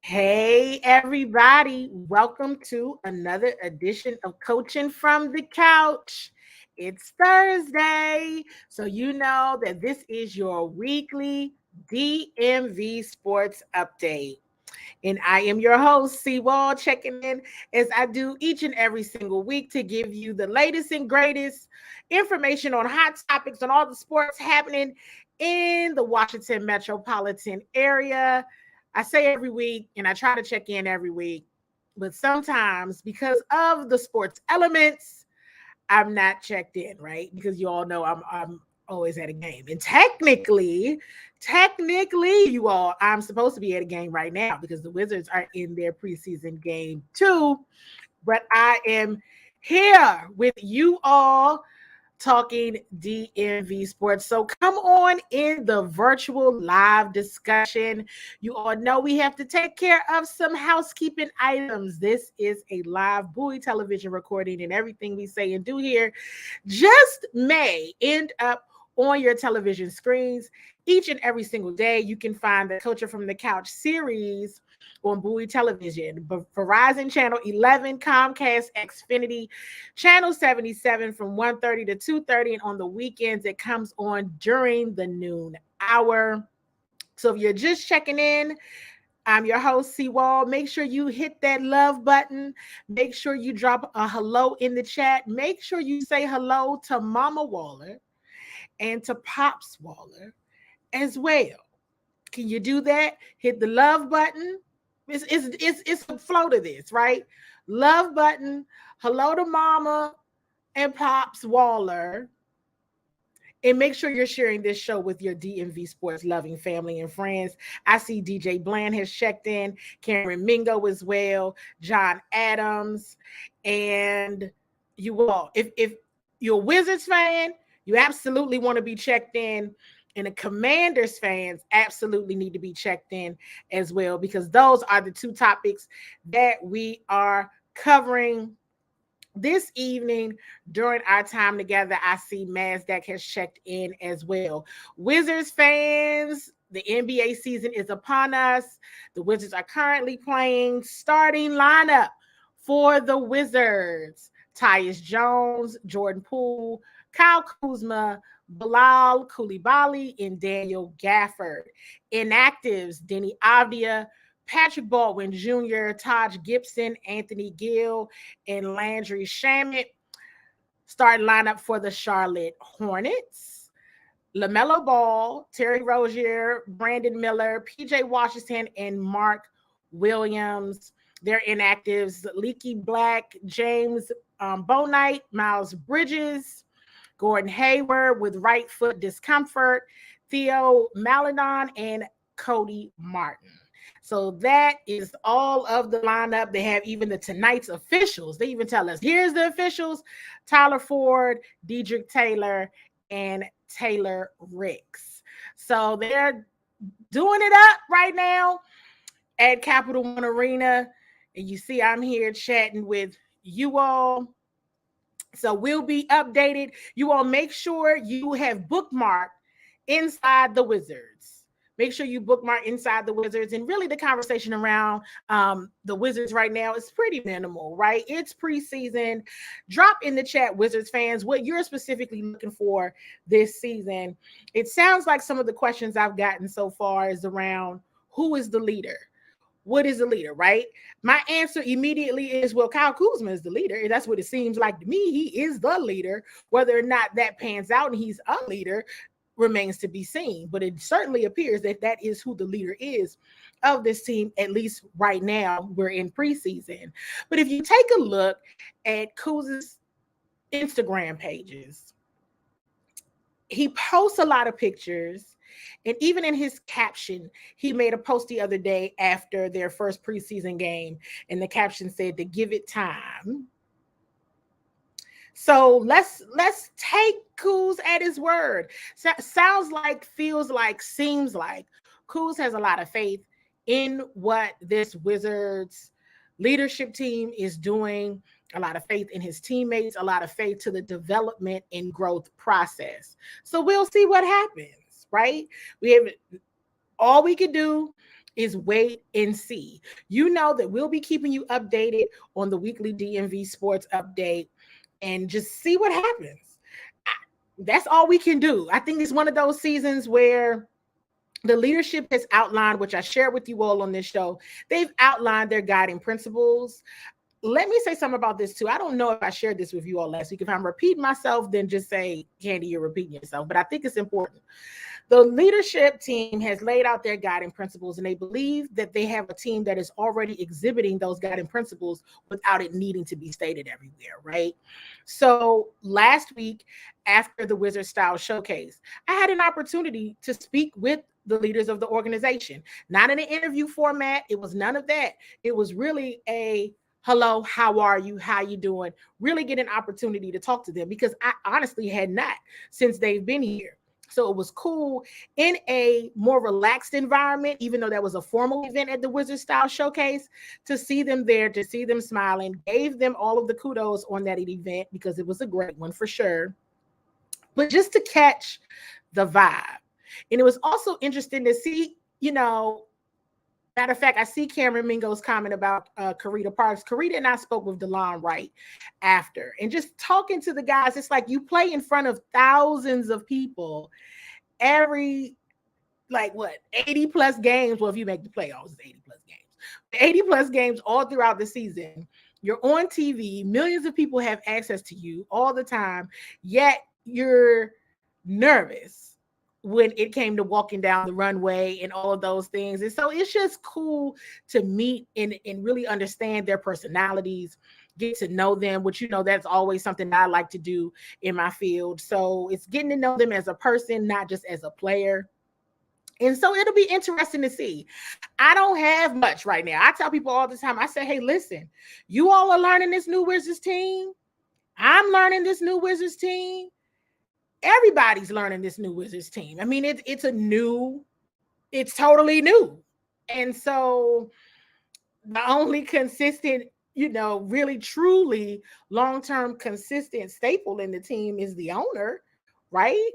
Hey, everybody. Welcome to another edition of Coaching from the Couch. It's Thursday, so you know that this is your weekly DMV Sports Update. And I am your host, Seawall, checking in as I do each and every single week to give you the latest and greatest information on hot topics on all the sports happening in the Washington metropolitan area. I say every week, and I try to check in every week, but sometimes because of the sports elements, I'm not checked in, right? Because you all know I'm always at a game. And technically, you all, I'm supposed to be at a game right now because the Wizards are in their preseason game too. But I am here with you all talking DMV sports. So come on in the virtual live discussion. You all know we have to take care of some housekeeping items. This is a live buoy television recording, and everything we say and do here just may end up on your television screens each and every single day. You can find the Coaching from the Couch series on Bowie Television, Verizon Channel 11, Comcast Xfinity, Channel 77 from 1:30 to 2:30, and on the weekends it comes on during the noon hour. So if you're just checking in, I'm your host, Seawall. Make sure you hit that love button. Make sure you drop a hello in the chat. Make sure you say hello to Mama Waller and to Pops Waller as well. Can you do that? Hit the love button. It's a flow to this, right? Love button. Hello to Mama and Pops Waller. And make sure you're sharing this show with your DMV sports loving family and friends. I see DJ Bland has checked in, Cameron Mingo as well, John Adams, and you all. If you're a Wizards fan, you absolutely want to be checked in. And the Commanders fans absolutely need to be checked in as well, because those are the two topics that we are covering this evening during our time together. I see Mazdak has checked in as well. Wizards fans, the NBA season is upon us. The Wizards are currently playing starting lineup for the Wizards: Tyus Jones, Jordan Poole, Kyle Kuzma, Bilal Coulibaly, and Daniel Gafford. Inactives: Denny Avdia, Patrick Baldwin Jr., Taj Gibson, Anthony Gill, and Landry Shamet. Starting lineup for the Charlotte Hornets: LaMelo Ball, Terry Rozier, Brandon Miller, PJ Washington, and Mark Williams. Their inactives: Leaky Black, James Bonite, Miles Bridges, Gordon Hayward with right foot discomfort, Theo Maledon, and Cody Martin. So that is all of the lineup. They have even the tonight's officials. They even tell us, here's the officials: Tyler Ford, Dedrick Taylor, and Taylor Ricks. So they're doing it up right now at Capital One Arena. And you see I'm here chatting with you all. So we'll be updated. You all make sure you have bookmarked Inside the Wizards. Make sure you bookmark Inside the Wizards. And really the conversation around the Wizards right now is pretty minimal, right? It's preseason. Drop in the chat, Wizards fans, what you're specifically looking for this season. It sounds like some of the questions I've gotten so far is around who is the leader? What is the leader, right? My answer immediately is, well, Kyle Kuzma is the leader. And that's what it seems like to me. He is the leader. Whether or not that pans out and he's a leader remains to be seen. But it certainly appears that that is who the leader is of this team, at least right now. We're in preseason. But if you take a look at Kuz's Instagram pages, he posts a lot of pictures. And even in his caption, he made a post the other day after their first preseason game. And the caption said to give it time. So let's take Kuz at his word. Sounds like, feels like, seems like Kuz has a lot of faith in what this Wizards leadership team is doing, a lot of faith in his teammates, a lot of faith to the development and growth process. So we'll see what happens, right? We have all we can do is wait and see. You know that we'll be keeping you updated on the weekly DMV sports update and just see what happens. That's all we can do. I think it's one of those seasons where the leadership has outlined, which I shared with you all on this show, they've outlined their guiding principles. Let me say something about this too. I don't know if I shared this with you all last week. If I'm repeating myself, then just say, Candy, you're repeating yourself. But I think it's important. The leadership team has laid out their guiding principles, and they believe that they have a team that is already exhibiting those guiding principles without it needing to be stated everywhere, right? So last week, after the Wizard Style Showcase, I had an opportunity to speak with the leaders of the organization, not in an interview format. It was none of that. It was really a hello, how are you? How you doing? Really get an opportunity to talk to them because I honestly had not since they've been here. So it was cool in a more relaxed environment, even though that was a formal event at the Wizard Style Showcase, to see them there, to see them smiling, gave them all of the kudos on that event because it was a great one for sure. But just to catch the vibe. And it was also interesting to see, matter of fact, I see Cameron Mingo's comment about Karita Parks. Karita and I spoke with DeLon Wright after. And just talking to the guys, it's like you play in front of thousands of people every, 80 plus games. Well, if you make the playoffs, it's 80 plus games. 80 plus games all throughout the season. You're on TV. Millions of people have access to you all the time. Yet you're nervous when it came to walking down the runway and all of those things. And so it's just cool to meet and really understand their personalities, get to know them, which, that's always something that I like to do in my field. So it's getting to know them as a person, not just as a player. And so it'll be interesting to see. I don't have much right now. I tell people all the time, I say, hey, listen, you all are learning this new Wizards team. I'm learning this new Wizards team. Everybody's learning this new Wizards team. I mean, it's totally new. And so the only consistent, really truly long-term consistent staple in the team is the owner, right?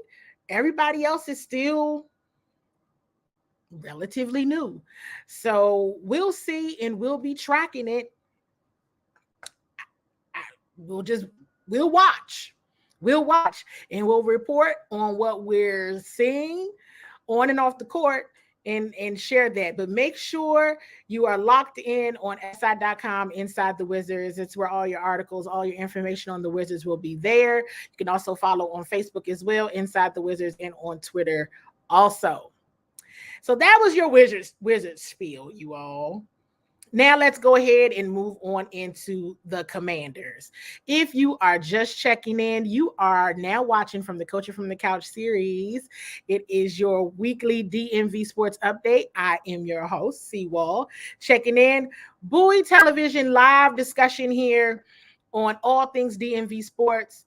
Everybody else is still relatively new. So we'll see, and we'll be tracking it. We'll watch. We'll watch and we'll report on what we're seeing on and off the court and share that. But make sure you are locked in on SI.com Inside the Wizards. It's where all your articles, all your information on the Wizards will be there. You can also follow on Facebook as well, Inside the Wizards, and on Twitter also. So that was your Wizards spiel, you all. Now let's go ahead and move on into the Commanders. If you are just checking in, you are now watching from the Coaching from the Couch series. It is your weekly DMV Sports Update. I am your host, Seawall, checking in. Bowie Television live discussion here on all things DMV Sports.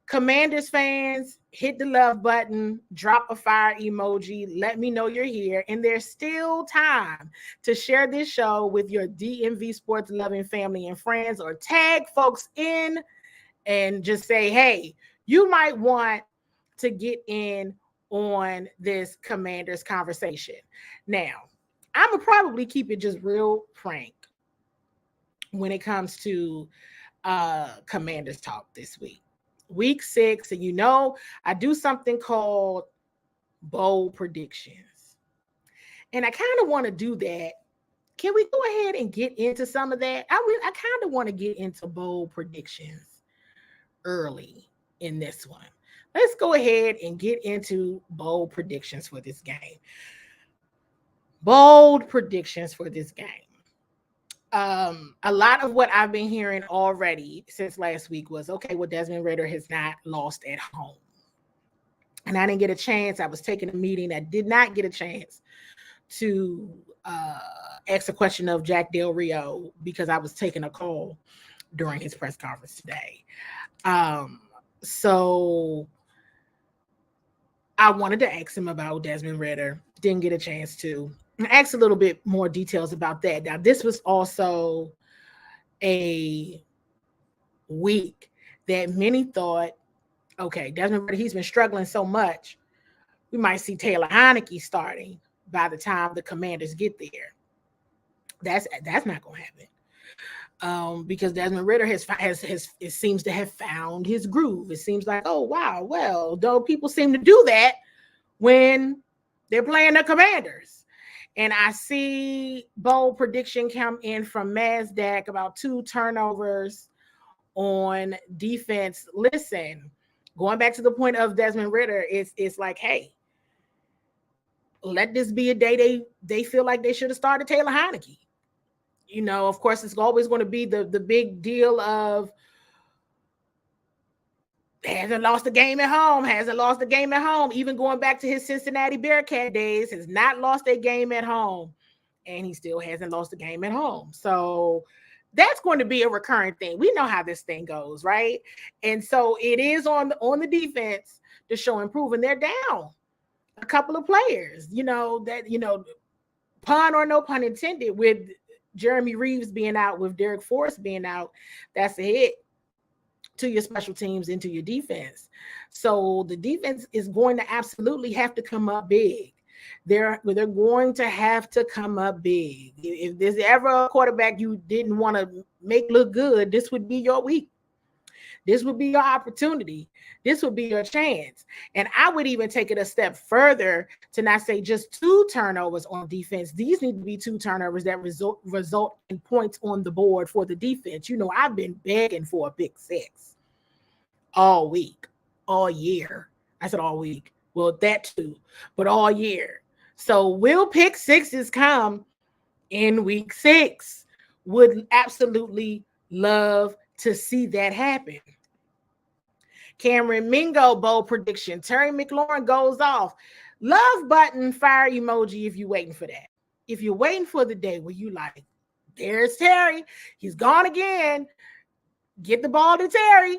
Commanders fans, hit the love button, drop a fire emoji, let me know you're here. And there's still time to share this show with your DMV sports loving family and friends, or tag folks in and just say, hey, you might want to get in on this Commanders conversation. Now, I'm going to probably keep it just real frank when it comes to Commanders talk this week. Week 6, and I do something called bold predictions. And I kind of want to do that. Can we go ahead and get into some of that? I kind of want to get into bold predictions early in this one. Let's go ahead and get into bold predictions for this game. Bold predictions for this game. A lot of what I've been hearing already since last week was, okay, well, Desmond Ridder has not lost at home. And I didn't get a chance. I was taking a meeting. I did not get a chance to ask a question of Jack Del Rio because I was taking a call during his press conference today. So I wanted to ask him about Desmond Ridder. Didn't get a chance to. Ask a little bit more details about that. Now, this was also a week that many thought, okay, Desmond Ridder, he's been struggling so much, we might see Taylor Heineke starting by the time the Commanders get there. That's not going to happen. Because Desmond Ritter has it seems to have found his groove. It seems like, oh wow, well, though people seem to do that when they're playing the Commanders. And I see bold prediction come in from Mazdak about 2 turnovers on defense. Listen, going back to the point of Desmond Ritter, it's like, hey, let this be a day they feel like they should have started Taylor Heineke. You know, of course, it's always going to be the big deal of hasn't lost a game at home, even going back to his Cincinnati Bearcat days, has not lost a game at home, and he still hasn't lost a game at home. So that's going to be a recurring thing. We know how this thing goes, right? And so it is on the defense to show improvement. They're down a couple of players, pun or no pun intended, with Jeremy Reeves being out, with Derek Forrest being out. That's a hit to your special teams and to your defense. So the defense is going to absolutely have to come up big. They're going to have to come up big. If there's ever a quarterback you didn't want to make look good, this would be your week. This would be your opportunity. This would be your chance. And I would even take it a step further to not say just 2 turnovers on defense. These need to be 2 turnovers that result in points on the board for the defense. You know, I've been begging for a pick 6 all week, all year. I said all week. Well, that too, but all year. So will pick 6s come in week 6? Would absolutely love to see that happen. Cameron Mingo, bold prediction. Terry McLaurin goes off. Love button, fire emoji if you're waiting for that. If you're waiting for the day where you like, there's Terry. He's gone again. Get the ball to Terry.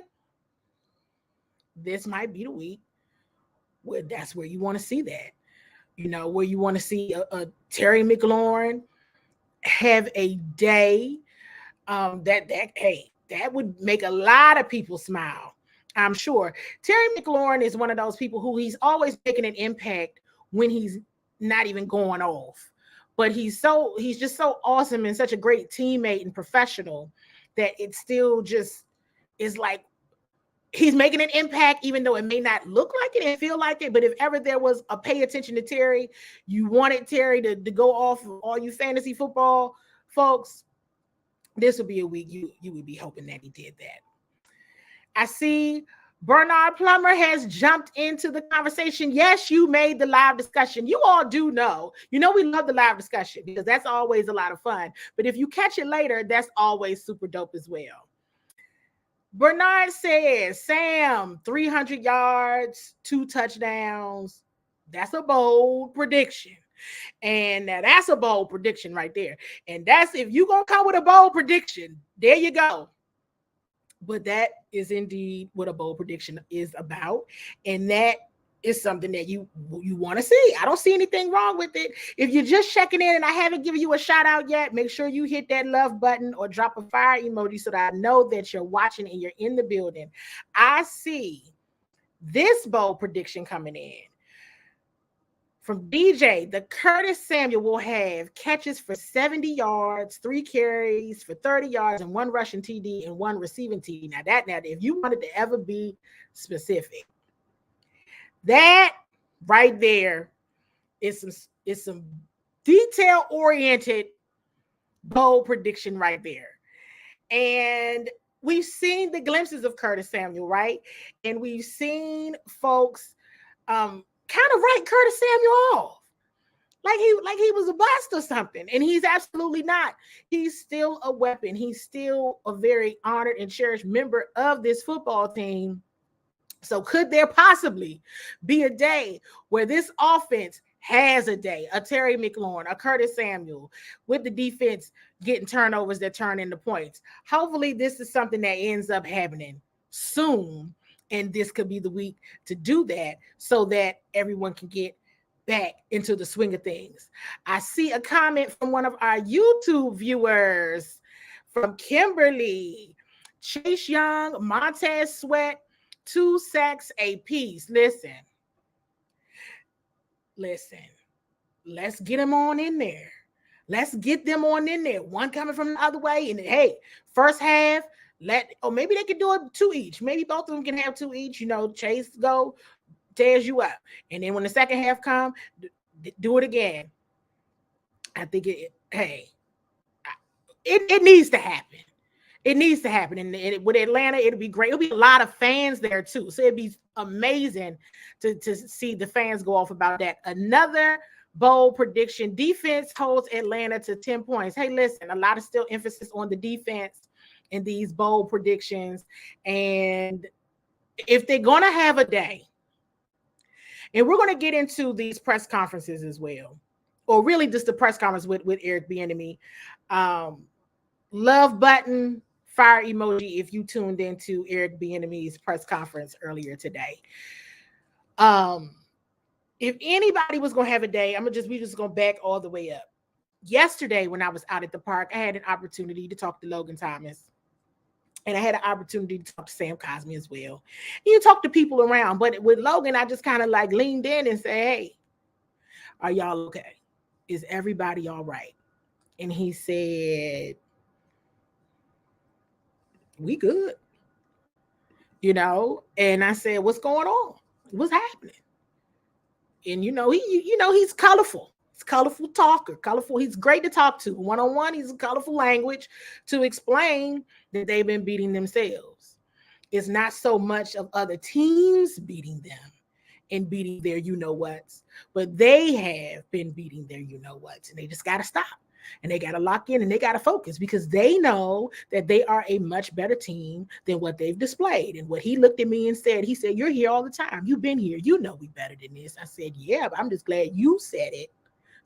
This might be the week where that's where you want to see that. You know, where you want to see a Terry McLaurin have a day that would make a lot of people smile. I'm sure. Terry McLaurin is one of those people who he's always making an impact when he's not even going off. But he's just so awesome and such a great teammate and professional that it still just is like he's making an impact, even though it may not look like it and feel like it. But if ever there was a pay attention to Terry, you wanted Terry to go off, all you fantasy football folks, this would be a week you would be hoping that he did that. I see Bernard Plummer has jumped into the conversation. Yes, you made the live discussion. You all do know. You know we love the live discussion because that's always a lot of fun. But if you catch it later, that's always super dope as well. Bernard says, Sam, 300 yards, 2 touchdowns. That's a bold prediction. And now that's a bold prediction right there. And that's if you're going to come with a bold prediction, there you go. But that is indeed what a bold prediction is about. And that is something that you want to see. I don't see anything wrong with it. If you're just checking in and I haven't given you a shout out yet, make sure you hit that love button or drop a fire emoji so that I know that you're watching and you're in the building. I see this bold prediction coming in from DJ. The Curtis Samuel will have catches for 70 yards, 3 carries for 30 yards, and 1 rushing TD and 1 receiving TD. Now, if you wanted to ever be specific, that right there is some detail-oriented bold prediction right there. And we've seen the glimpses of Curtis Samuel, right? And we've seen folks kind of write Curtis Samuel off like he was a bust or something, and he's absolutely not. He's still a weapon. He's still a very honored and cherished member of this football team. So could there possibly be a day where this offense has a day, a Terry McLaurin, a Curtis Samuel, with the defense getting turnovers that turn into points? Hopefully this is something that ends up happening soon. And this could be the week to do that so that everyone can get back into the swing of things. I see a comment from one of our YouTube viewers, from Kimberly. Chase Young, Montez Sweat, 2 sacks apiece. Listen. Let's get him on in there. Let's get them on in there. One coming from the other way. And hey, first half, or maybe they could do it 2 each. Maybe both of them can have 2 each. Chase go, tears you up. And then when the second half come, do it again. I think it needs to happen. It needs to happen. And with Atlanta, it'll be great. It'll be a lot of fans there too. So it'd be amazing to see the fans go off about that. Another bold prediction: defense holds Atlanta to 10 points. Hey, listen, a lot of still emphasis on the defense in these bold predictions. And if they're going to have a day, and we're going to get into these press conferences as well, or really just the press conference with Eric Bieniemy. Love button, fire emoji if you tuned into Eric Bieniemy's press conference earlier today. If anybody was going to have a day, we just going to back all the way up. Yesterday, when I was out at the park, I had an opportunity to talk to Logan Thomas. And I had an opportunity to talk to Sam Cosmi as well. And you talk to people around. But with Logan, I just kind of like leaned in and said, hey, are y'all okay? Is everybody all right? And he said, we good. And I said, what's going on? What's happening? And he's colorful. He's a colorful talker, colorful. He's great to talk to. One-on-one, he's a colorful language to explain that they've been beating themselves. It's not so much of other teams beating them and beating their you-know-whats, but they have been beating their you-know-whats, and they just got to stop. And they got to lock in and they got to focus because they know that they are a much better team than what they've displayed. And what he looked at me and said, he said, you're here all the time. You've been here. You know we better than this. I said, yeah, but I'm just glad you said it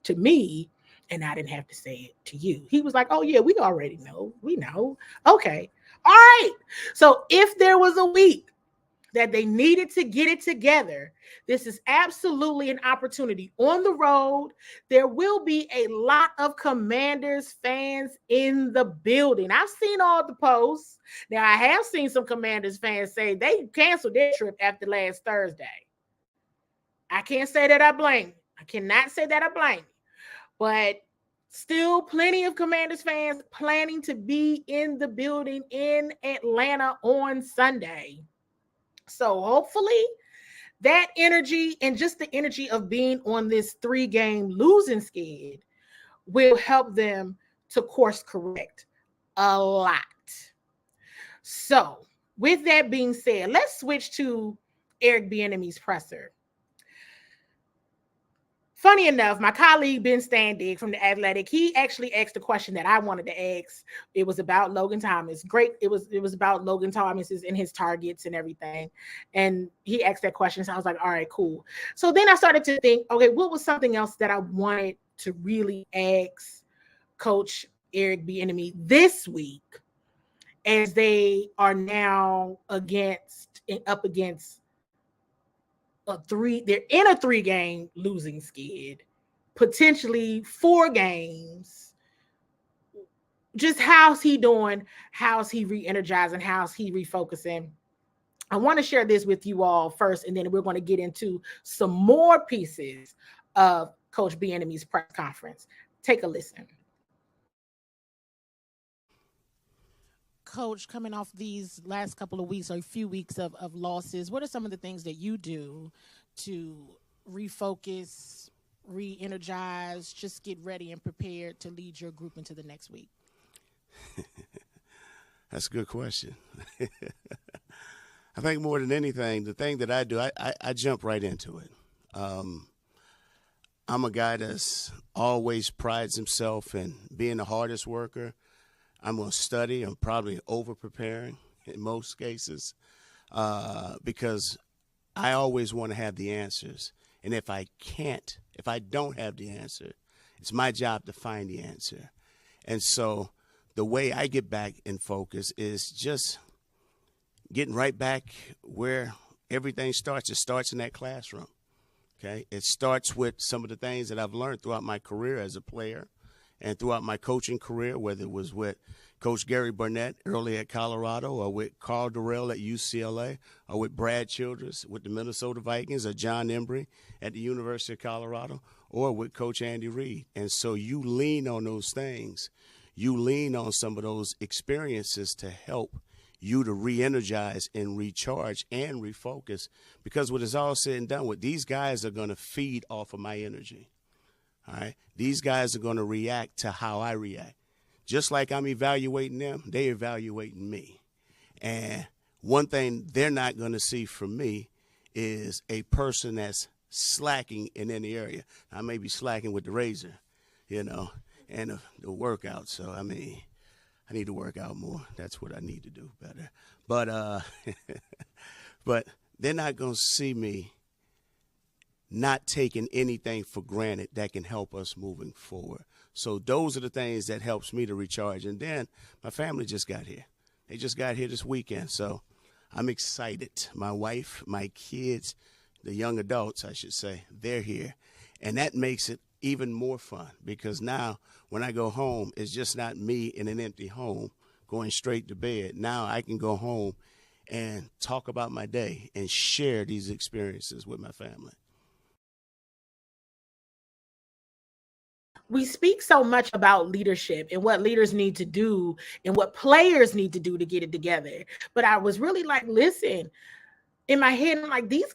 to me and I didn't have to say it to you. He was like, oh, yeah, we already know. We know. Okay. All right. So if there was a week that they needed to get it together, this is absolutely an opportunity. On the road, there will be a lot of Commanders fans in the building. I've seen all the posts. Now, I have seen some Commanders fans say they canceled their trip after last Thursday. I can't say that I blame. I cannot say that I blame. But still plenty of Commanders fans planning to be in the building in Atlanta on Sunday. So hopefully that energy and just the energy of being on this 3-game losing skid will help them to course correct a lot. So with that being said, let's switch to Eric Bieniemy's presser. Funny enough, my colleague Ben Standig from The Athletic, he actually asked a question that I wanted to ask. It was about Logan Thomas. Great. It was about Logan Thomas and his targets and everything. And he asked that question. So I was like, all right, cool. So then I started to think, okay, what was something else that I wanted to really ask Coach Eric Bieniemy this week as they are now up against they're in a 3-game losing skid, potentially 4 games. Just how's he doing? How's he re-energizing? How's he refocusing? I want to share this with you all first, and then we're going to get into some more pieces of Coach Bieniemy's press conference. Take a listen. Coach, coming off these last couple of weeks or a few weeks of losses, what are some of the things that you do to refocus, re-energize, just get ready and prepared to lead your group into the next week? That's a good question. I think more than anything, the thing that I do, I jump right into it. I'm a guy that's always prides himself in being the hardest worker. I'm going to study. I'm probably over-preparing in most cases because I always want to have the answers. And if I don't have the answer, it's my job to find the answer. And so the way I get back in focus is just getting right back where everything starts. It starts in that classroom, okay? It starts with some of the things that I've learned throughout my career as a player and throughout my coaching career, whether it was with Coach Gary Burnett early at Colorado or with Carl Durrell at UCLA or with Brad Childress with the Minnesota Vikings or John Embry at the University of Colorado or with Coach Andy Reid. And so you lean on those things. You lean on some of those experiences to help you to re-energize and recharge and refocus, because when it's all said and done with, these guys are going to feed off of my energy. All right. These guys are going to react to how I react. Just like I'm evaluating them, they're evaluating me. And one thing they're not going to see from me is a person that's slacking in any area. I may be slacking with the razor, and the workout. So, I mean, I need to work out more. That's what I need to do better. But but they're not going to see me not taking anything for granted that can help us moving forward. So those are the things that helps me to recharge. And then my family just got here. They just got here this weekend. So I'm excited. My wife, my kids, the young adults, I should say, they're here. And that makes it even more fun, because now when I go home, it's just not me in an empty home going straight to bed. Now I can go home and talk about my day and share these experiences with my family. We speak so much about leadership and what leaders need to do and what players need to do to get it together. But I was really like, listen, in my head, I'm like, these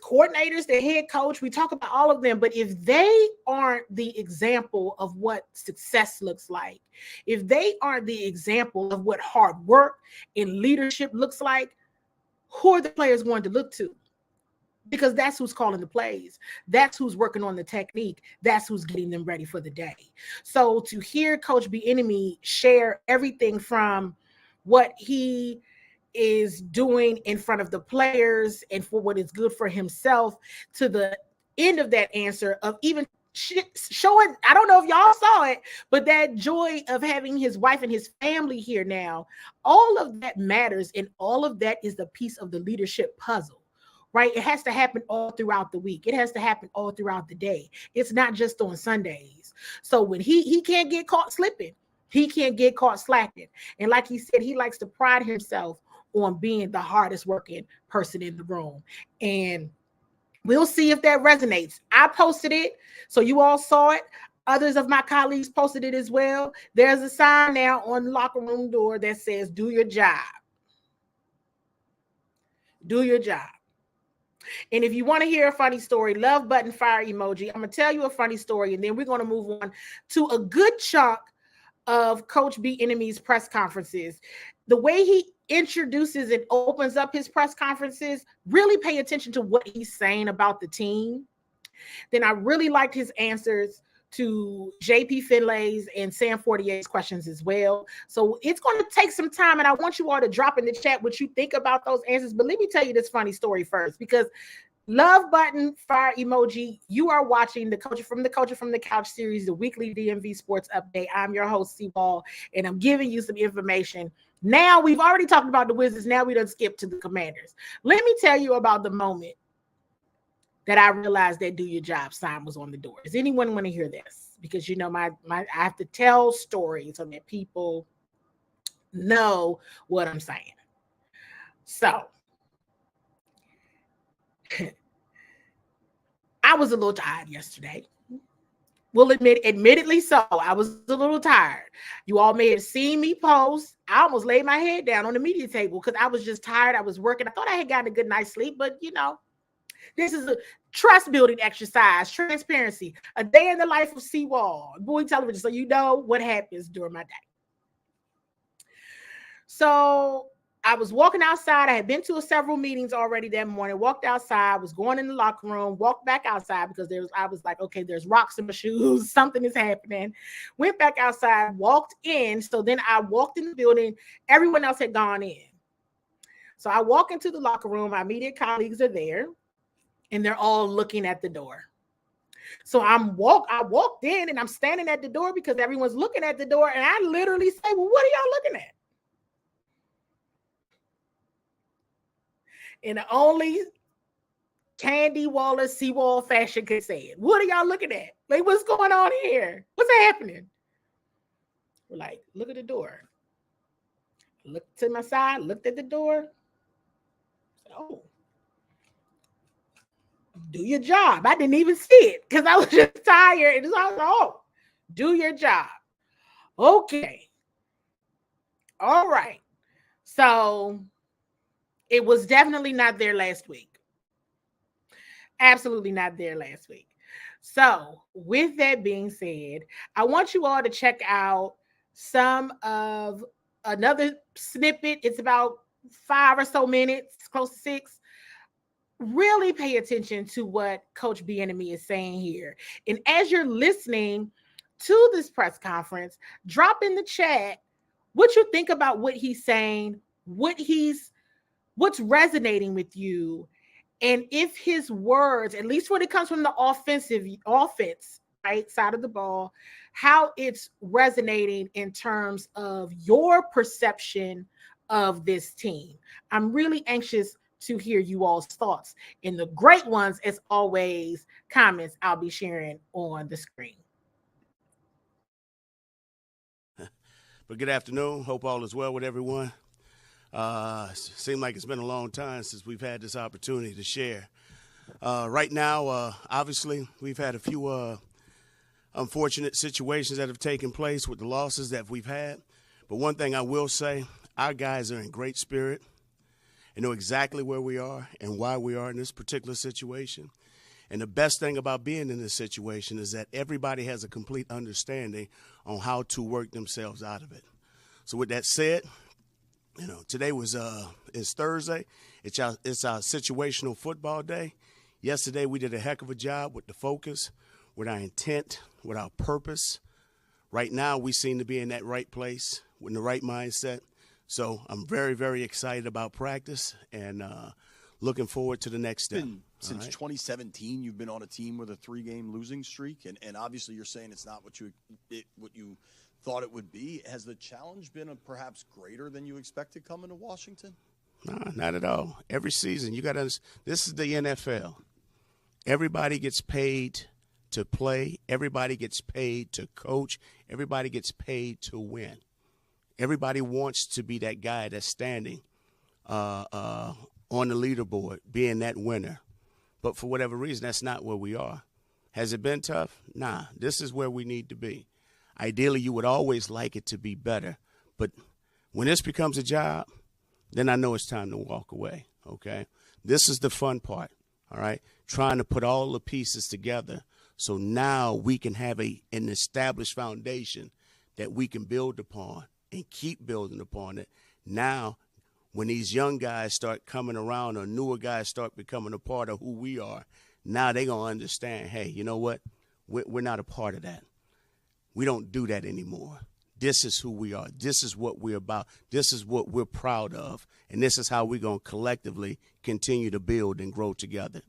coordinators, the head coach, we talk about all of them, but if they aren't the example of what success looks like, if they aren't the example of what hard work and leadership looks like, who are the players going to look to? Because that's who's calling the plays. That's who's working on the technique. That's who's getting them ready for the day. So to hear Coach Bieniemy share everything from what he is doing in front of the players and for what is good for himself, to the end of that answer of even showing, I don't know if y'all saw it, but that joy of having his wife and his family here now, all of that matters. And all of that is the piece of the leadership puzzle. Right? It has to happen all throughout the week. It has to happen all throughout the day. It's not just on Sundays. So when he can't get caught slipping, he can't get caught slacking. And like he said, he likes to pride himself on being the hardest working person in the room. And we'll see if that resonates. I posted it, so you all saw it. Others of my colleagues posted it as well. There's a sign now on the locker room door that says, "Do your job. Do your job." And if you want to hear a funny story, love button, fire emoji. I'm going to tell you a funny story, and then we're going to move on to a good chunk of Coach Bieniemy's press conferences. The way he introduces and opens up his press conferences, really pay attention to what he's saying about the team. Then I really liked his answers to JP Finlay's and Sam Fortier's questions as well. So it's going to take some time, and I want you all to drop in the chat what you think about those answers. But let me tell you this funny story first, because love button, fire emoji, you are watching the Coach from the Couch series, the weekly DMV sports update. I'm your host, C-Ball, and I'm giving you some information. Now, we've already talked about the Wizards. Now we done skip to the Commanders. Let me tell you about the moment that I realized that "do your job" sign was on the door. Does anyone want to hear this? Because my I have to tell stories so that people know what I'm saying. So I was a little tired yesterday. Will admittedly so. I was a little tired. You all may have seen me post. I almost laid my head down on the media table because I was just tired. I was working. I thought I had gotten a good night's sleep, but this is a trust building exercise, transparency, a day in the life of C-Ball, Bowie Television, so you know what happens during my day. So I was walking outside. I had been to several meetings already that morning, walked outside, was going in the locker room, walked back outside because I was like, okay, there's rocks in my shoes. Something is happening. Went back outside, walked in. So then I walked in the building. Everyone else had gone in. So I walk into the locker room. My immediate colleagues are there, and they're all looking at the door. So I walked in, and I'm standing at the door because everyone's looking at the door. And I literally say, well, what are y'all looking at? And the only Candy Wallace C-Wall fashion could say it. What are y'all looking at? Like, what's going on here? What's happening? We're like, look at the door. Looked to my side, looked at the door. Oh. do your job. I didn't even see it because I was just tired. And I was like, oh, do your job. Okay. All right. So it was definitely not there last week. Absolutely not there last week. So, with that being said, I want you all to check out some of another snippet. It's about 5 or so minutes, close to 6. Really pay attention to what Coach Bieniemy is saying here. And as you're listening to this press conference, drop in the chat what you think about what he's saying, what's resonating with you, and if his words, at least when it comes from the offense, right side of the ball, how it's resonating in terms of your perception of this team. I'm really anxious to hear you all's thoughts, and the great ones, as always, comments I'll be sharing on the screen. But good afternoon. Hope all is well with everyone. Seems like it's been a long time since we've had this opportunity to share. Right now, obviously, we've had a few unfortunate situations that have taken place with the losses that we've had. But one thing I will say, our guys are in great spirit and know exactly where we are and why we are in this particular situation. And the best thing about being in this situation is that everybody has a complete understanding on how to work themselves out of it. So with that said, today is Thursday. It's our situational football day. Yesterday we did a heck of a job with the focus, with our intent, with our purpose. Right now we seem to be in that right place with the right mindset. So I'm very, very excited about practice and looking forward to the next step. Since 2017, you've been on a team with a 3-game losing streak, and obviously you're saying it's not what you thought it would be. Has the challenge been perhaps greater than you expected coming to Washington? No, not at all. Every season, you got to understand, this is the NFL. Everybody gets paid to play. Everybody gets paid to coach. Everybody gets paid to win. Everybody wants to be that guy that's standing on the leaderboard, being that winner. But for whatever reason, that's not where we are. Has it been tough? Nah, this is where we need to be. Ideally, you would always like it to be better. But when this becomes a job, then I know it's time to walk away, okay? This is the fun part, all right? Trying to put all the pieces together so now we can have an established foundation that we can build upon and keep building upon it. Now, when these young guys start coming around or newer guys start becoming a part of who we are, now they're going to understand, hey, you know what? We're not a part of that. We don't do that anymore. This is who we are. This is what we're about. This is what we're proud of. And this is how we're going to collectively continue to build and grow together.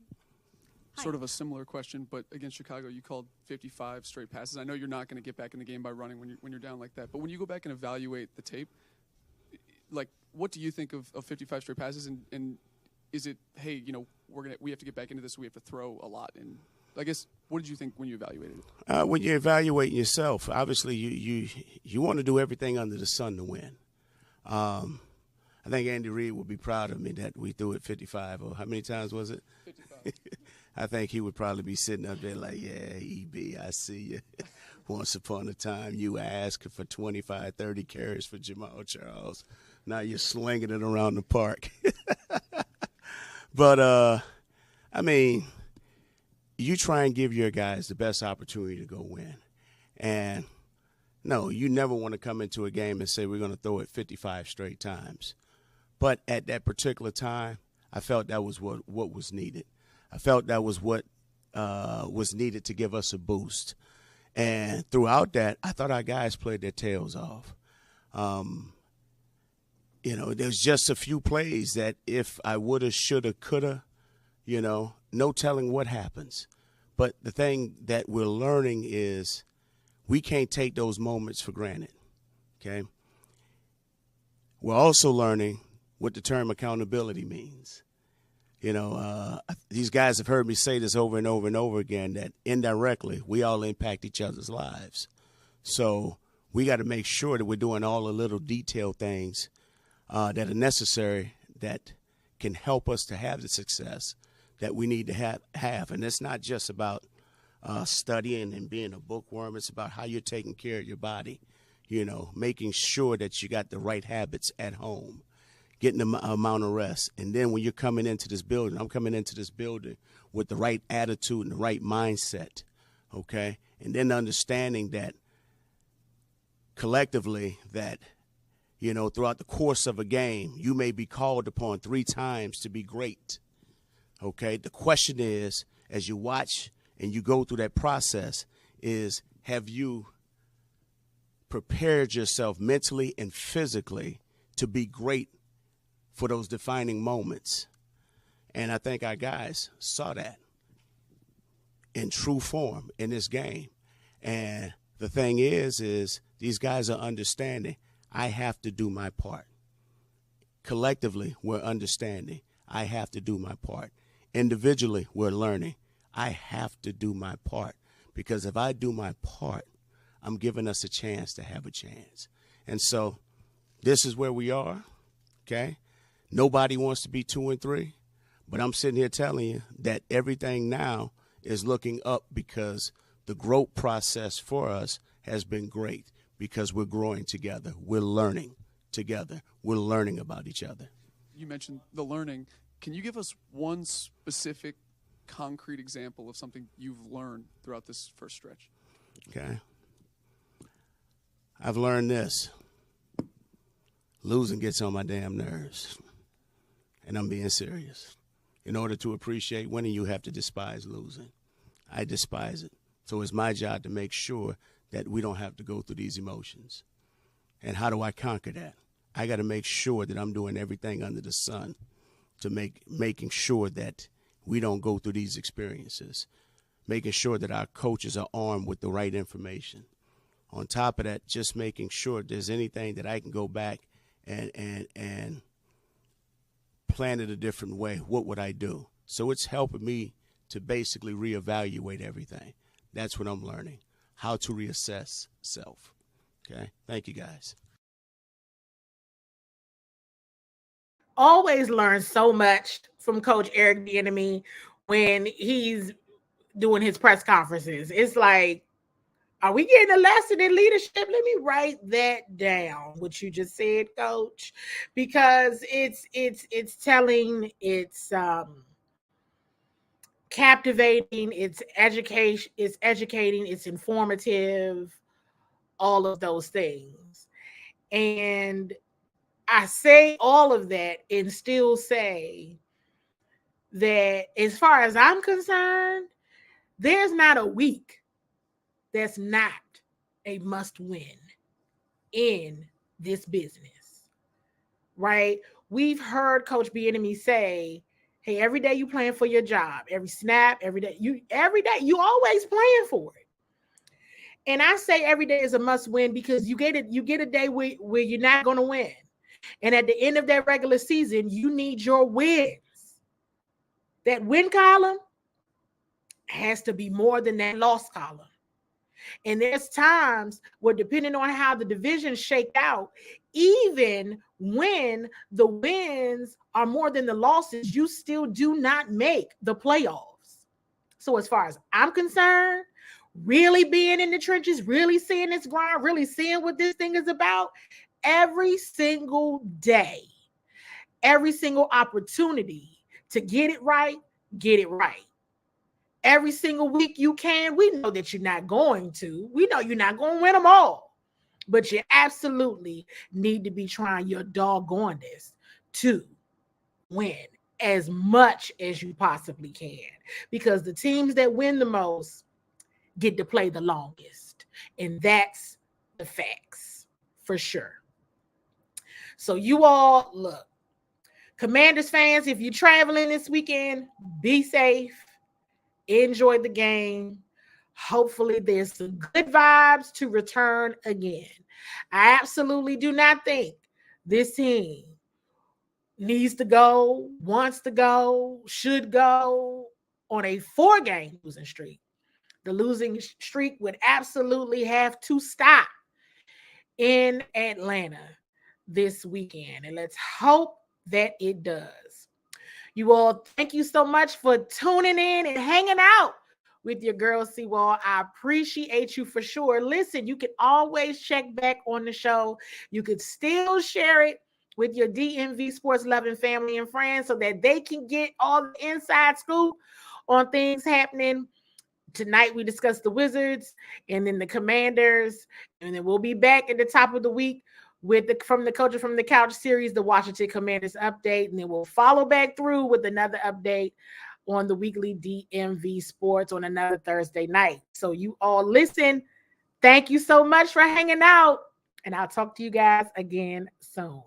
Sort of a similar question, but against Chicago, you called 55 straight passes. I know you're not going to get back in the game by running when you're down like that. But when you go back and evaluate the tape, like, what do you think of 55 straight passes? And is it, hey, we have to get back into this, so we have to throw a lot? And I guess, what did you think when you evaluated it? When you're evaluating yourself, obviously you want to do everything under the sun to win. I think Andy Reid would be proud of me that we threw it 55, or how many times was it? 55. I think he would probably be sitting up there like, yeah, EB, I see you. Once upon a time, you asked for 25, 30 carries for Jamal Charles. Now you're slinging it around the park. But, you try and give your guys the best opportunity to go win. And, no, you never want to come into a game and say we're going to throw it 55 straight times. But at that particular time, I felt that was what was needed. I felt that was what was needed to give us a boost. And throughout that, I thought our guys played their tails off. There's just a few plays that if I woulda, shoulda, coulda, no telling what happens. But the thing that we're learning is we can't take those moments for granted, okay? We're also learning what the term accountability means. These guys have heard me say this over and over and over again, that indirectly we all impact each other's lives. So we got to make sure that we're doing all the little detailed things that are necessary that can help us to have the success that we need to have. And it's not just about studying and being a bookworm. It's about how you're taking care of your body, making sure that you got the right habits at home, getting the amount of rest. And then when you're coming into this building, I'm coming into this building with the right attitude and the right mindset, okay? And then understanding that collectively that, throughout the course of a game, you may be called upon 3 times to be great, okay? The question is, as you watch and you go through that process, is have you prepared yourself mentally and physically to be great for those defining moments? And I think our guys saw that in true form in this game. And the thing is these guys are understanding I have to do my part. Collectively, we're understanding I have to do my part. Individually, we're learning I have to do my part, because if I do my part, I'm giving us a chance to have a chance. And so this is where we are, okay? Nobody wants to be 2-3, but I'm sitting here telling you that everything now is looking up, because the growth process for us has been great, because we're growing together. We're learning together. We're learning about each other. You mentioned the learning. Can you give us one specific concrete example of something you've learned throughout this first stretch? Okay. I've learned this. Losing gets on my damn nerves. And I'm being serious. In order to appreciate winning, you have to despise losing. I despise it. So it's my job to make sure that we don't have to go through these emotions. And how do I conquer that? I got to make sure that I'm doing everything under the sun to making sure that we don't go through these experiences, making sure that our coaches are armed with the right information. On top of that, just making sure if there's anything that I can go back and plan it a different way, what would I do? So it's helping me to basically reevaluate everything. That's what I'm learning, how to reassess self. Okay? Thank you, guys. Always learn so much from Coach Eric Bieniemy when he's doing his press conferences. It's like, are we getting a lesson in leadership? Let me write that down, what you just said, Coach, because it's telling, it's captivating, it's educating, it's informative, all of those things. And I say all of that and still say that as far as I'm concerned, there's not a week that's not a must win in this business, right? We've heard Coach Bieniemy say, hey, every day you playing for your job, every snap, every day you always playing for it. And I say every day is a must win because you get a day where you're not going to win. And at the end of that regular season, you need your wins. That win column has to be more than that loss column. And there's times where, depending on how the divisions shake out, even when the wins are more than the losses, you still do not make the playoffs. So as far as I'm concerned, really being in the trenches, really seeing this grind, really seeing what this thing is about, every single day, every single opportunity to get it right, get it right. Every single week you can. We know that you're not going to. We know you're not going to win them all. But you absolutely need to be trying your doggonedest to win as much as you possibly can. Because the teams that win the most get to play the longest. And that's the facts for sure. So you all, look, Commanders fans, if you're traveling this weekend, be safe. Enjoy the game. Hopefully there's some good vibes to return again. I absolutely do not think this team needs to go, wants to go, should go on a 4-game losing streak. The losing streak would absolutely have to stop in Atlanta this weekend. And let's hope that it does. You all, thank you so much for tuning in and hanging out with your girl Seawall. I appreciate you for sure. Listen, you can always check back on the show. You could still share it with your DMV sports loving family and friends so that they can get all the inside scoop on things happening. Tonight we discussed the Wizards and then the Commanders, and then we'll be back at the top of the week with the From the Culture from the Couch series, the Washington Commanders update, and then we'll follow back through with another update on the weekly DMV Sports on another Thursday night. So you all listen. Thank you so much for hanging out, and I'll talk to you guys again soon.